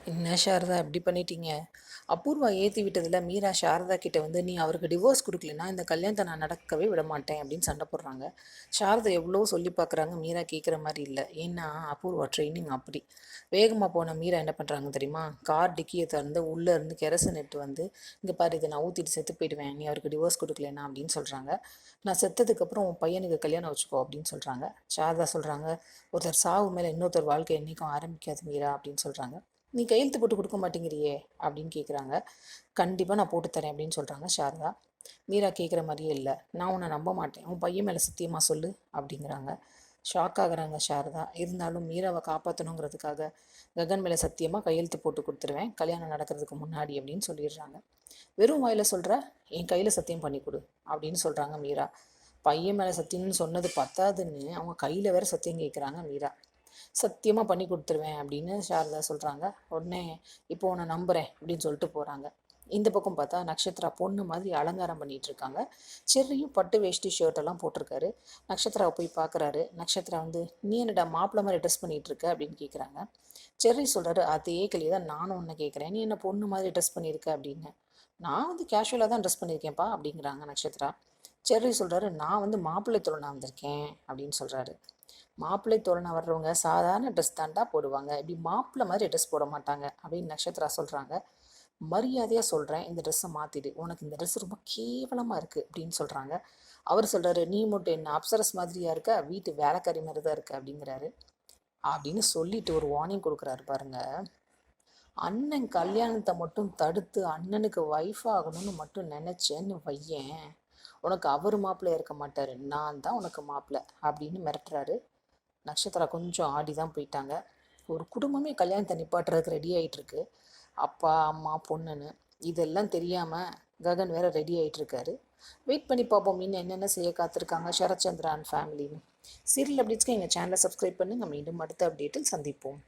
என்ன சாரதா இப்படி பண்ணிட்டீங்க? அபூர்வா ஏற்றி விட்டதில் மீரா சாரதா கிட்ட வந்து நீ அவருக்கு டிவோர்ஸ் கொடுக்கலன்னா இந்த கல்யாணத்தை நான் நடக்கவே விட மாட்டேன் அப்படின்னு சண்டை போடுறாங்க. சாரதா எவ்வளோ சொல்லி பார்க்குறாங்க, மீரா கேட்குற மாதிரி இல்லை. ஏன்னா அபூர்வா ட்ரைனிங் அப்படி. வேகமாக போன மீரா என்ன பண்ணுறாங்க தெரியுமா? கார் டிக்கியை திறந்து உள்ளே இருந்து கெரசன் எடுத்து வந்து, இங்கே பாரு இதை நான் ஊற்றிட்டு செத்து போயிடுவேன், நீ அவருக்கு டிவோர்ஸ் கொடுக்கலன்னா அப்படின்னு சொல்கிறாங்க. நான் செத்ததுக்கப்புறம் உன் பையனுக்கு கல்யாணம் வச்சுக்கோ அப்படின்னு சொல்கிறாங்க. சாரதா சொல்கிறாங்க, ஒருத்தர் சாவு மேலே இன்னொருத்தர் வாழ்க்கை என்றைக்கும் ஆரம்பிக்காது மீரா அப்படின்னு சொல்கிறாங்க. நீ கையெழுத்து போட்டு கொடுக்க மாட்டேங்கிறியே அப்படின்னு கேட்குறாங்க. கண்டிப்பாக நான் போட்டு தரேன் அப்படின்னு சொல்கிறாங்க சாரதா. மீரா கேட்குற மாதிரியே இல்லை. நான் உன்னை நம்ப மாட்டேன், உன் பையன் மேலே சத்தியமாக சொல்லு அப்படிங்கிறாங்க. ஷாக் ஆகுறாங்க சாரதா. இருந்தாலும் மீராவை காப்பாற்றணுங்கிறதுக்காக ககன் மேலே சத்தியமாக கையெழுத்து போட்டு கொடுத்துருவேன் கல்யாணம் நடக்கிறதுக்கு முன்னாடி அப்படின்னு சொல்லிடுறாங்க. வெறும் வாயில் சொல்கிற, என் கையில் சத்தியம் பண்ணி கொடு அப்படின்னு சொல்கிறாங்க மீரா. பையன் மேலே சத்தியம்னு சொன்னது பத்தாதுன்னு அவங்க கையில் வேற சத்தியம் கேட்குறாங்க மீரா. சத்தியமாக பண்ணி கொடுத்துருவேன் அப்படின்னு சாரதா சொல்கிறாங்க. உடனே இப்போ உன்னை நம்புகிறேன் அப்படின்னு சொல்லிட்டு போகிறாங்க. இந்த பக்கம் பார்த்தா நக்ஷத்ரா பொண்ணு மாதிரி அலங்காரம் பண்ணிகிட்டு இருக்காங்க. செர்ரியும் பட்டு வேஷ்டி ஷர்ட்டெல்லாம் போட்டிருக்காரு. நக்ஷத்ராவை போய் பார்க்குறாரு. நக்ஷத்ரா வந்து, நீ என்னடா மாப்பிள்ளை மாதிரி ட்ரெஸ் பண்ணிகிட்டு இருக்க அப்படின்னு கேட்குறாங்க. செர்ரி சொல்கிறாரு, அதே கேள்வி தான் நானும் ஒன்று கேட்குறேன், நீ என்ன பொண்ணு மாதிரி ட்ரெஸ் பண்ணியிருக்க அப்படின்னு. நான் வந்து கேஷுவலாக தான் ட்ரெஸ் பண்ணியிருக்கேன்ப்பா அப்படிங்கிறாங்க நக்ஷத்ரா. செர்ரி சொல்கிறாரு, நான் வந்து மாப்பிள்ளை தோழனா வந்திருக்கேன் அப்படின்னு சொல்கிறாரு. மாப்பிள்ளை தோழனா வர்றவங்க சாதாரண ட்ரெஸ் தாண்டா போடுவாங்க, இப்படி மாப்பிள்ளை மாதிரி ட்ரெஸ் போட மாட்டாங்க அப்படின்னு நக்ஷத்ரா சொல்கிறாங்க. மரியாதையாக சொல்கிறேன், இந்த ட்ரெஸ்ஸை மாற்றிடு, உனக்கு இந்த ட்ரெஸ் ரொம்ப கேவலமாக இருக்குது அப்படின்னு சொல்கிறாங்க. அவர் சொல்கிறாரு, நீ மட்டும் என்ன அப்சரஸ் மாதிரியா இருக்க, வீட்டு வேலைக்காரி மாதிரி தான் இருக்க அப்படிங்கிறாரு. அப்படின்னு சொல்லிட்டு ஒரு வார்னிங் கொடுக்குறாரு பாருங்க. அண்ணன் கல்யாணத்தை மட்டும் தடுத்து அண்ணனுக்கு ஒய்ஃப் ஆகணும்னு மட்டும் நினச்சேன்னு வையேன், உனக்கு அவர் மாப்பிள்ளையா இருக்க மாட்டார், நான் தான் உனக்கு மாப்பிள்ளை அப்படின்னு மிரட்டுறாரு. நக்ஷத்ரா கொஞ்சம் ஆடி தான் போயிட்டாங்க. ஒரு குடும்பமே கல்யாணத்தை நிப்பாட்டுறதுக்கு ரெடி ஆகிட்டுருக்கு, அப்பா அம்மா பொண்ணுன்னு. இதெல்லாம் தெரியாமல் ககன் வேற ரெடி ஆகிட்டுருக்காரு. வெயிட் பண்ணி பார்ப்போம் இன்னும் என்னென்ன செய்ய காத்திருக்காங்க சரத்சந்திரா அண்ட் ஃபேமிலின்னு. சீரியல் அப்டேட்ஸ்க்கு எங்கள் சேனலை சப்ஸ்கிரைப் பண்ணுங்கள். மீண்டும் அடுத்த அப்டேட்டில் சந்திப்போம்.